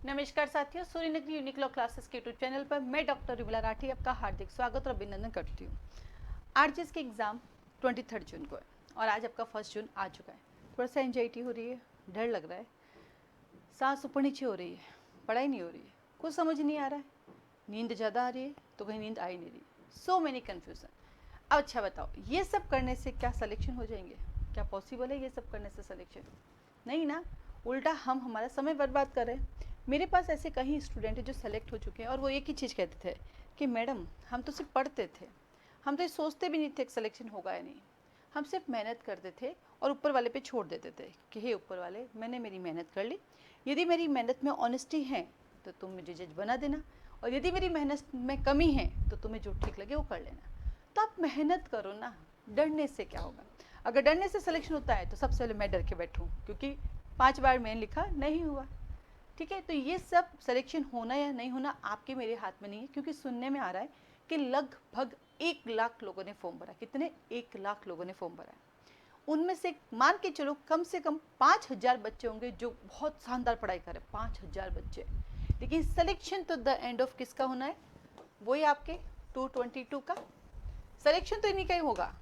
नमस्कार साथियों, सूर्य नगरी यूनिक लॉ क्लासेस के यूट्यूब चैनल पर मैं डॉक्टर रुबिला राठी आपका हार्दिक स्वागत और अभिनंदन करती हूँ। आरजीएस की एग्ज़ाम 23 जून को है और आज आपका 1 जून आ चुका है। थोड़ा सा एंजाइटी हो रही है, डर लग रहा है, सांस ऊपर नीचे हो रही है, पढ़ाई नहीं हो रही है, कुछ समझ नहीं आ रहा है, नींद ज़्यादा आ रही है तो कहीं नींद आ ही नहीं रही, सो मैनी कन्फ्यूज़न। अब अच्छा बताओ, ये सब करने से क्या सिलेक्शन हो जाएंगे? क्या पॉसिबल है ये सब करने से सिलेक्शन? नहीं ना, उल्टा हम हमारा समय बर्बाद कर रहे हैं। मेरे पास ऐसे कई स्टूडेंट हैं जो सेलेक्ट हो चुके हैं और वो एक ही चीज़ कहते थे कि मैडम हम तो सिर्फ पढ़ते थे, हम तो ये सोचते भी नहीं थे कि सिलेक्शन होगा या नहीं, हम सिर्फ मेहनत करते थे और ऊपर वाले पे छोड़ देते थे कि हे ऊपर वाले, मैंने मेरी मेहनत कर ली, यदि मेरी मेहनत में ऑनेस्टी है तो तुम मुझे जज बना देना, और यदि मेरी मेहनत में कमी है तो तुम्हें जो ठीक लगे वो कर लेना। तो आप मेहनत करो ना, डरने से क्या होगा? अगर डरने से सिलेक्शन होता है तो सबसे पहले मैं डर के बैठूँ, क्योंकि 5 बार मैंने लिखा नहीं हुआ। ठीक है, तो ये सब सिलेक्शन होना या नहीं होना आपके मेरे हाथ में नहीं है, क्योंकि सुनने में आ रहा है कि लगभग 1 लाख लोगों ने फॉर्म भरा। कितने? 1 लाख लोगों ने फॉर्म भरा है। उनमें से मान के चलो कम से कम 5,000 बच्चे होंगे जो बहुत शानदार पढ़ाई कर रहे हैं, 5,000 बच्चे। लेकिन सिलेक्शन तो द एंड ऑफ किसका होना है? वही आपके 222 का। सिलेक्शन तो इन्हीं का ही होगा,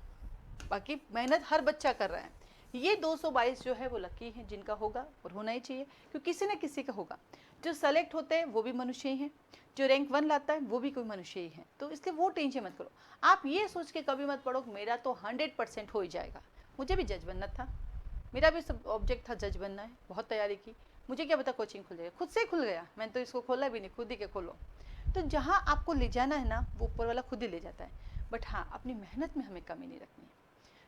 बाकी मेहनत हर बच्चा कर रहा है। ये 222 जो है वो लकी हैं जिनका होगा, और होना ही चाहिए, क्योंकि किसी न किसी का होगा। जो सेलेक्ट होते हैं वो भी मनुष्य ही हैं, जो रैंक 1 लाता है वो भी कोई मनुष्य ही है। तो इसलिए वो टेंशन मत करो। आप ये सोच के कभी मत पढ़ो मेरा तो 100% हो ही जाएगा। मुझे भी जज बनना था, मेरा भी सब ऑब्जेक्ट था जज बनना है, बहुत तैयारी की, मुझे क्या पता कोचिंग खुल जाएगा, खुद से खुल गया। मैंने तो इसको खोला भी नहीं, खुद ही के खोलो। तो जहाँ आपको ले जाना है ना, वो ऊपर वाला खुद ही ले जाता है। बट हाँ, अपनी मेहनत में हमें कमी नहीं रखनी है।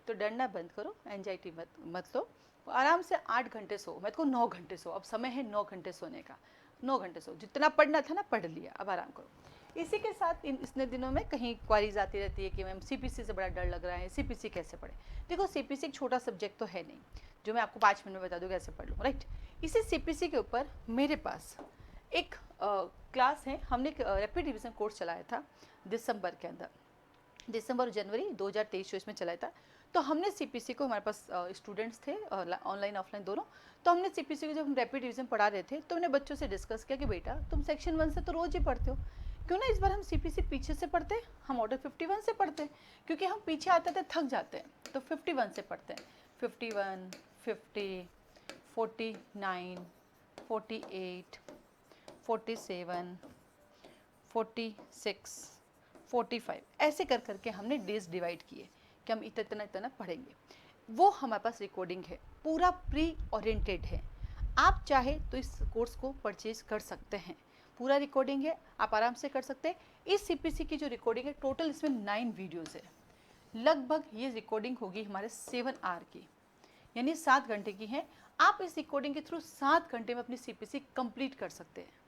तो डरना बंद करो, एंजाइटी मत लो, आराम से 8 घंटे सो। मैं तो 9 घंटे सो, अब समय है 9 घंटे सोने का। 9 घंटे सो, जितना पढ़ना था ना पढ़ लिया, अब आराम करो। इसी के साथ इतने दिनों में कहीं क्वारीज आती रहती है कि मैम सीपीसी से बड़ा डर लग रहा है, सीपीसी कैसे पढ़े? देखो, सीपीसी एक छोटा सब्जेक्ट तो है नहीं जो मैं आपको 5 मिनट में बता दूँ कैसे पढ़ लूँ, राइट? इसी सीपीसी के ऊपर मेरे पास एक क्लास है, हमने एक रैपिड रिवीजन कोर्स चलाया था दिसंबर के अंदर, दिसंबर जनवरी 2023 जो इसमें चलाया था। तो हमने सीपीसी को, हमारे पास स्टूडेंट्स थे ऑनलाइन ऑफलाइन दोनों, तो हमने सीपीसी को जब हम रैपिड रिवीजन पढ़ा रहे थे तो हमने बच्चों से डिस्कस किया कि बेटा तुम सेक्शन 1 से तो रोज ही पढ़ते हो, क्यों ना इस बार हम सीपीसी पीछे से पढ़ते, हम ऑर्डर 51 से पढ़ते, क्योंकि हम पीछे आते थे थक जाते हैं, तो 51 से पढ़ते हैं। 51, 50, 49, 48, 47, 46, 45, ऐसे कर करके हमने डेज डिवाइड किए कि हम इतना इतना पढ़ेंगे। वो हमारे पास रिकॉर्डिंग है, पूरा प्री ओरिएंटेड है। आप चाहे तो इस कोर्स को परचेज कर सकते हैं, पूरा रिकॉर्डिंग है, आप आराम से कर सकते हैं। इस सीपीसी की जो रिकॉर्डिंग है, टोटल इसमें 9 वीडियोज़ है। लगभग ये रिकॉर्डिंग होगी हमारे 7 आवर की, यानी 7 घंटे की है। आप इस रिकॉर्डिंग के थ्रू 7 घंटे में अपनी सीपीसी कंप्लीट कर सकते हैं।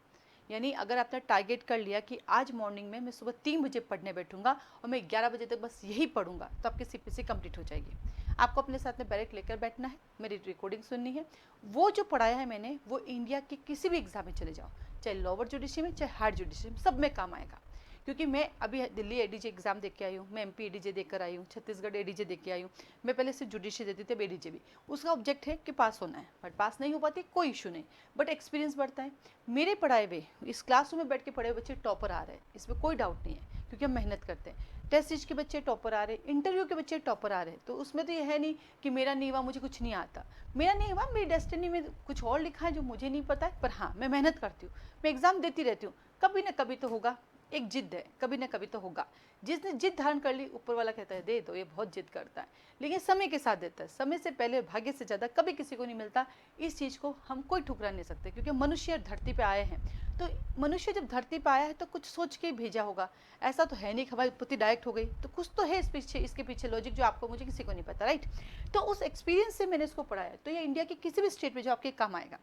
यानी अगर आपने टारगेट कर लिया कि आज मॉर्निंग में मैं सुबह 3 बजे पढ़ने बैठूंगा और मैं 11 बजे तक बस यही पढ़ूंगा, तो आपकी सीपीसी कंप्लीट हो जाएगी। आपको अपने साथ में बैरेट लेकर बैठना है, मेरी रिकॉर्डिंग सुननी है। वो जो पढ़ाया है मैंने, वो इंडिया के किसी भी एग्जाम में चले जाओ, चाहे लोअर जुडिशरी में चाहे हायर जुडिशरी में, सब में काम आएगा। क्योंकि मैं अभी दिल्ली एडीजे एग्जाम दे के आई हूँ, मैं एमपी एडीजे देकर आई हूँ, छत्तीसगढ़ एडीजे दे के आई हूँ, मैं पहले से जुडिशरी देती थी, अब एडीजे भी। उसका ऑब्जेक्ट है कि पास होना है, बट पास नहीं हो पाती कोई इशू नहीं, बट एक्सपीरियंस बढ़ता है। मेरे पढ़ाए हुए, इस क्लासरूम में बैठ के पढ़े हुए बच्चे टॉपर आ रहे हैं, इसमें कोई डाउट नहीं है, क्योंकि हम मेहनत करते हैं। टेस्ट सीरीज के बच्चे टॉपर आ रहे हैं, इंटरव्यू के बच्चे टॉपर आ रहे हैं, तो उसमें तो ये है नहीं कि मेरा नहीं हुआ, मुझे कुछ नहीं आता। मेरा नहीं हुआ, मेरी डेस्टिनी में कुछ और लिखा है जो मुझे नहीं पता है, पर हाँ मैं मेहनत करती हूँ, मैं एग्जाम देती रहती हूँ, कभी ना कभी तो होगा। एक जिद है, कभी ना कभी तो होगा। जिसने जिद धारण कर ली, ऊपर वाला कहता है दे दो, ये बहुत जिद करता है, लेकिन समय के साथ देता है, समय से पहले भाग्य से ज़्यादा कभी किसी को नहीं मिलता। इस चीज़ को हम कोई ठुकरा नहीं सकते, क्योंकि मनुष्य धरती पे आए हैं। तो मनुष्य जब धरती पे आया है तो कुछ सोच के ही भेजा होगा, ऐसा तो है नहीं कि हमारी पुति डायरेक्ट हो गई, तो कुछ तो है इस पीछे, इसके पीछे लॉजिक जो आपको मुझे किसी को नहीं पता, राइट? तो उस एक्सपीरियंस से मैंने इसको पढ़ा है, तो ये इंडिया के किसी भी स्टेट में जो आपके काम आएगा।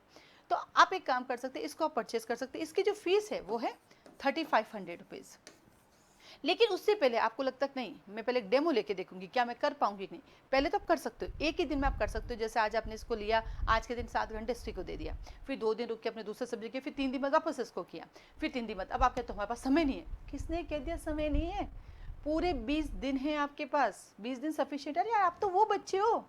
तो आप एक काम कर सकते हैं, इसको आप परचेज कर सकते हैं। इसकी जो फीस है वो है 3500 रुपीज़। लेकिन उससे पहले आपको लगता है नहीं, मैं पहले एक डेमो लेके देखूंगी क्या मैं कर पाऊंगी कि नहीं, पहले तो आप कर सकते हो, एक ही दिन में आप कर सकते हो। जैसे आज आपने इसको लिया, आज के दिन 7 घंटे हिस्ट्री को दे दिया, फिर 2 दिन रुक के अपने दूसरे सब्जेक्ट के, फिर 3 दिन बाद वापस इसको किया, फिर 3 दिन बाद। अब आप कहते हो हमारे पास समय नहीं है। किसने कह दिया समय नहीं है? पूरे 20 दिन है आपके पास, 20 दिन सफिशियंट है। यार आप तो वो बच्चे हो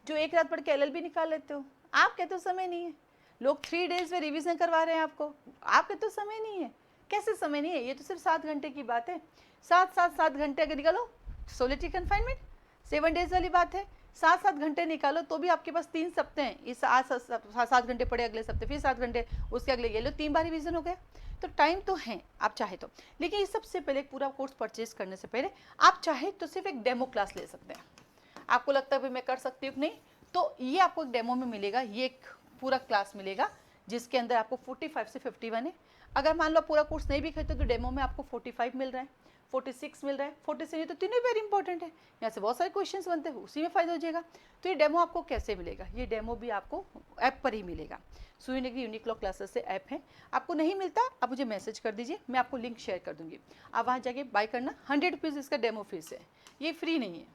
जो एक रात पढ़ के एलएलबी निकाल लेते हो, आप कहते हो समय नहीं है। लोग 3 डेज में रिवीजन करवा रहे हैं आपको, आपके तो समय नहीं है। कैसे समय नहीं है, ये तो सिर्फ 7 घंटे की बात है। 7 घंटे अगर निकालो, सोलिटरी कन्फाइनमेंट 7 डेज वाली बात है, 7 घंटे निकालो तो भी आपके पास 3 सप्ते हैं। इस आज 7 घंटे पड़े, अगले सप्ते फिर 7 घंटे, उसके अगले ये लो 3 बार रिवीजन हो गया। तो टाइम तो है आप चाहे तो, लेकिन इस सबसे पहले पूरा कोर्स परचेज करने से पहले आप चाहे तो सिर्फ एक डेमो क्लास ले सकते हैं। आपको लगता है भाई मैं कर सकती हूँ नहीं, तो ये आपको एक डेमो में मिलेगा, ये एक पूरा क्लास मिलेगा जिसके अंदर आपको 45 से 51 है। अगर मान लो पूरा कोर्स नहीं भी खरीदते तो डेमो में आपको 45 मिल रहा है, 46 मिल रहा है, 47, तो तीनों वेरी इंपॉर्टेंट है, यहाँ से बहुत सारे क्वेश्चंस बनते हैं, उसी में फायदा हो जाएगा। तो ये डेमो आपको कैसे मिलेगा, ये डेमो भी आपको ऐप पर ही मिलेगा। सूर्य नेगी यूनिक लॉ क्लासेस से ऐप है, आपको नहीं मिलता आप मुझे मैसेज कर दीजिए, मैं आपको लिंक शेयर कर दूंगी, आप वहाँ जाके बाय करना। 100 रुपीज़ इसका डेमो फीस है, ये फ्री नहीं है,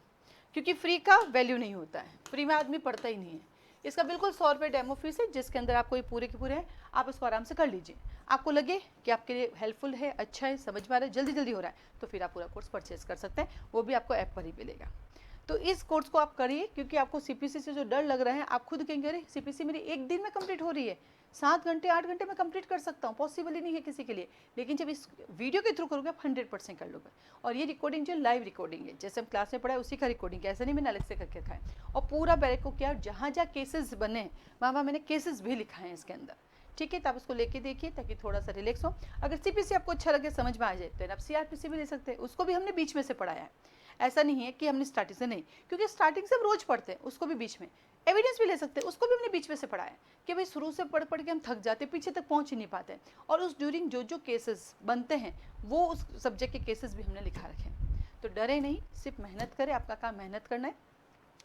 क्योंकि फ्री का वैल्यू नहीं होता है, फ्री में आदमी पढ़ता ही नहीं है। इसका बिल्कुल 100 रुपये डेमो फीस है, जिसके अंदर आपको ये पूरे के पूरे हैं, आप इसको आराम से कर लीजिए। आपको लगे कि आपके लिए हेल्पफुल है, अच्छा है, समझ में आ रहा है, जल्दी जल्दी हो रहा है, तो फिर आप पूरा कोर्स परचेज कर सकते हैं, वो भी आपको ऐप पर ही मिलेगा। तो इस कोर्स को आप करिए, क्योंकि आपको सीपीसी से जो डर लग रहा है, आप खुद कहेंगे अरे सीपीसी मेरी एक दिन में कंप्लीट हो रही है, 7 घंटे 8 घंटे में कंप्लीट कर सकता हूँ, पॉसिबल ही नहीं है किसी के लिए। लेकिन जब इस वीडियो के थ्रू करोगे आप 100% कर लोगे। और ये रिकॉर्डिंग जो लाइव रिकॉर्डिंग है, जैसे हम क्लास में पढ़ाए उसी का रिकॉर्डिंग है, ऐसा नहीं मैंने अलग से करके रखा है। और पूरा बैरक को क्या, जहाँ जहाँ केसेस बने वहाँ मैंने केसेस भी लिखा है इसके अंदर, ठीक है। तो आप उसको लेके देखिए ताकि थोड़ा सा रिलैक्स हो। अगर सीपीसी आपको अच्छा लगे, समझ में आ जाए, तो आप सीआरपीसी भी ले सकते हैं, उसको भी हमने बीच में से पढ़ाया है, ऐसा नहीं है कि हमने स्टार्टिंग से नहीं, क्योंकि स्टार्टिंग से हम रोज पढ़ते हैं, उसको भी बीच में। एविडेंस भी ले सकते हैं, उसको भी हमने बीच में से पढ़ाया कि भाई शुरू से पढ़ पढ़ के हम थक जाते, पीछे तक पहुंच ही नहीं पाते, और उस ड्यूरिंग जो जो केसेस बनते हैं वो उस सब्जेक्ट के केसेस भी हमने लिखा रखे हैं। तो डरे नहीं, सिर्फ मेहनत करें, आपका काम मेहनत करना है।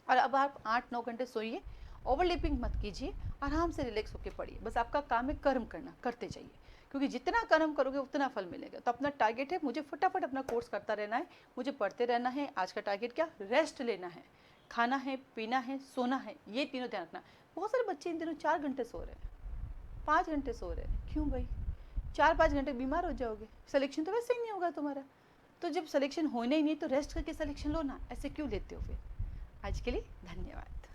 और अब आप 8-9 घंटे सोइए, ओवरलेपिंग मत कीजिए, आराम से रिलैक्स होकर पढ़िए। बस आपका काम है कर्म करना, करते जाइए, क्योंकि जितना कर्म करोगे उतना फल मिलेगा। तो अपना टारगेट है, मुझे फटाफट अपना कोर्स करता रहना है, मुझे पढ़ते रहना है। आज का टारगेट क्या, रेस्ट लेना है, खाना है, पीना है, सोना है, ये तीनों ध्यान रखना। बहुत सारे बच्चे इन दिनों 4 घंटे सो रहे हैं, 5 घंटे सो रहे हैं, क्यों भाई? 4-5 घंटे बीमार हो जाओगे, सिलेक्शन तो वैसे ही नहीं होगा तुम्हारा। तो जब सिलेक्शन होना ही नहीं तो रेस्ट करके सिलेक्शन लो ना, ऐसे क्यों लेते हो फिर? आज के लिए धन्यवाद।